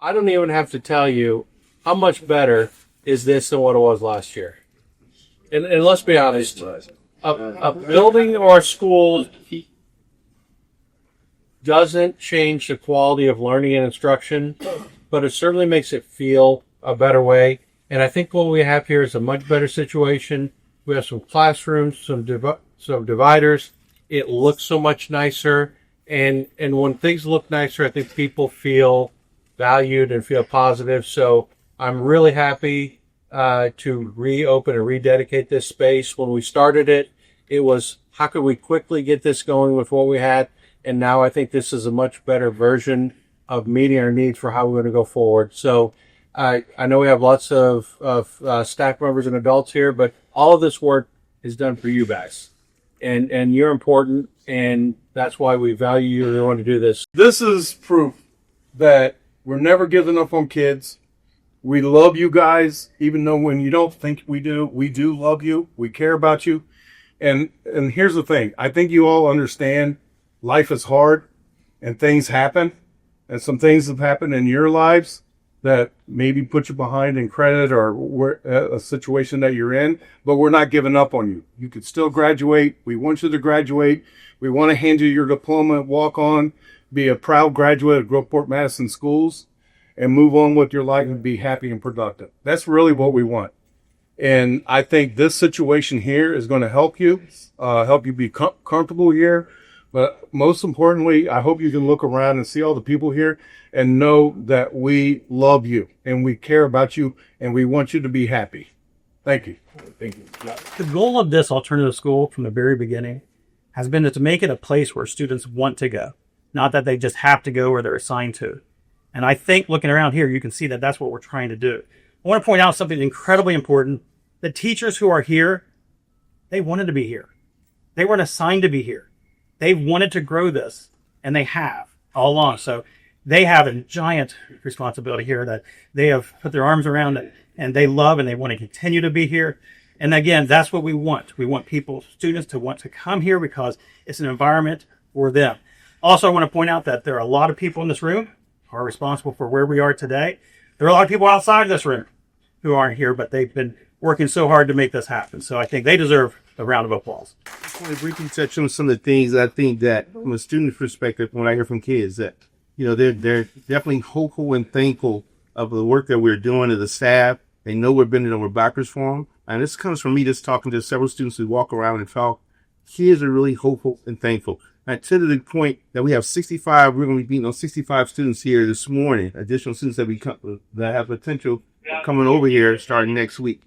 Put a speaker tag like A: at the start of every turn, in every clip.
A: I don't even have to tell you how much better is this than what it was last year. And let's be honest, a building or a school doesn't change the quality of learning and instruction, but it certainly makes it feel a better way. And I think what we have here is a much better situation. We have some classrooms, some dividers. It looks so much nicer. And when things look nicer, I think people feel valued and feel positive. So I'm really happy to reopen and rededicate this space. When we started it, it was how could we quickly get this going with what we had? And now I think this is a much better version of meeting our needs for how we're going to go forward. So I know we have lots of staff members and adults here, but all of this work is done for you guys. And you're important, and that's why we value you and want to do this.
B: This is proof that we're never giving up on kids. We love you guys, even though when you don't think we do love you. We care about you. And here's the thing. I think you all understand life is hard and things happen. And some things have happened in your lives that maybe put you behind in credit or a situation that you're in, but we're not giving up on you. You could still graduate. We want you to graduate. We want to hand you your diploma, walk on, be a proud graduate of Groveport Madison Schools, and move on with your life and be happy and productive. That's really what we want. And I think this situation here is going to help you be comfortable here. But most importantly, I hope you can look around and see all the people here and know that we love you and we care about you and we want you to be happy. Thank you.
C: Thank you. The goal of this alternative school from the very beginning has been to make it a place where students want to go, not that they just have to go where they're assigned to. And I think looking around here, you can see that that's what we're trying to do. I want to point out something incredibly important. The teachers who are here, they wanted to be here. They weren't assigned to be here. They've wanted to grow this, and they have all along. So they have a giant responsibility here that they have put their arms around and they love, and they want to continue to be here. And again, that's what we want. We want students to want to come here because it's an environment for them. Also, I want to point out that there are a lot of people in this room who are responsible for where we are today. There are a lot of people outside this room who aren't here, but they've been working so hard to make this happen. So I think they deserve a round of applause.
D: I just want to briefly touch on some of the things I think that from a student perspective, when I hear from kids that, they're definitely hopeful and thankful of the work that we're doing as a staff. They know we're bending over backwards for them. And this comes from me just talking to several students who walk around and talk. Kids are really hopeful and thankful. And to the point that we have 65, we're going to be meeting on 65 students here this morning, additional students that have potential coming over here starting next week.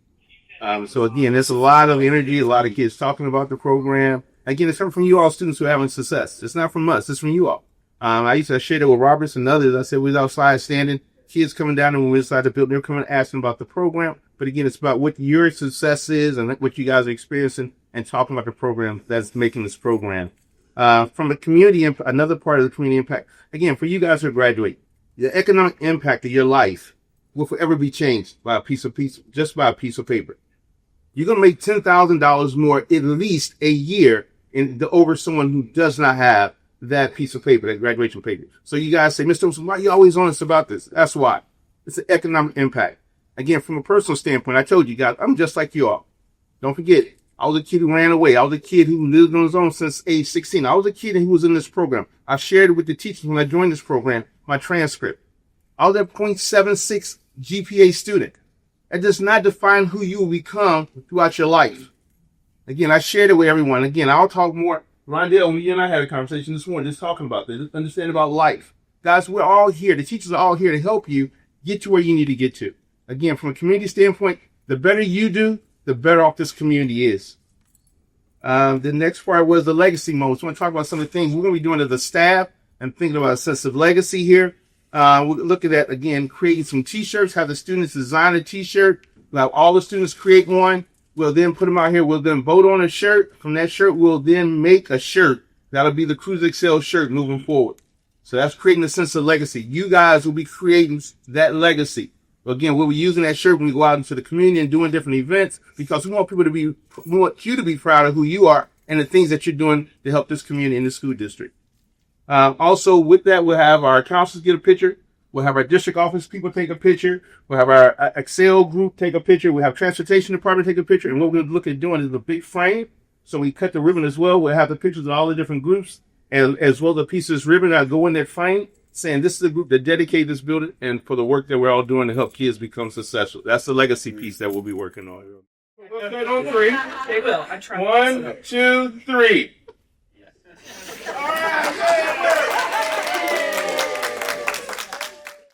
D: So again, there's a lot of energy, a lot of kids talking about the program. Again, it's coming from you all students who are having success. It's not from us. It's from you all. I used to share that with Roberts and others. I said we was outside standing, kids coming down, and when we inside the building, they're coming asking about the program. But again, it's about what your success is and what you guys are experiencing and talking about the program that's making this program. From the community, another part of the community impact, again, for you guys who graduate, the economic impact of your life will forever be changed by just by a piece of paper. You're going to make $10,000 more at least a year over someone who does not have that piece of paper, that graduation paper. So you guys say, Mr. Olson, why are you always honest about this? That's why. It's an economic impact. Again, from a personal standpoint, I told you guys, I'm just like you all. Don't forget, I was a kid who ran away. I was a kid who lived on his own since age 16. I was a kid who was in this program. I shared it with the teachers when I joined this program, my transcript. I was a 0.76 GPA student. That does not define who you will become throughout your life. Again, I shared it with everyone. Again, I'll talk more. Rondell, you and I had a conversation this morning just talking about this, understanding about life. Guys, we're all here. The teachers are all here to help you get to where you need to get to. Again, from a community standpoint, the better you do, the better off this community is. The next part was the legacy mode. So I want to talk about some of the things we're going to be doing as a staff and thinking about a sense of legacy here. We're looking at, again, creating some T-shirts, have the students design a T-shirt. Have all the students create one. We'll then put them out here. We'll then vote on a shirt. From that shirt, we'll then make a shirt. That'll be the Cruiser Accel shirt moving forward. So that's creating a sense of legacy. You guys will be creating that legacy. Again, we'll be using that shirt when we go out into the community and doing different events because we want we want you to be proud of who you are and the things that you're doing to help this community in the school district. Also, with that, we'll have our counselors get a picture. We'll have our district office people take a picture. We'll have our Excel group take a picture. We'll have transportation department take a picture. And what we're looking at doing is a big frame. So we cut the ribbon as well. We'll have the pictures of all the different groups, and as well the pieces of ribbon that go in that frame, saying this is the group that dedicated this building and for the work that we're all doing to help kids become successful. That's the legacy piece that we'll be working on. Let's go on 3.
E: They will. I try.
D: 1, 2, 3.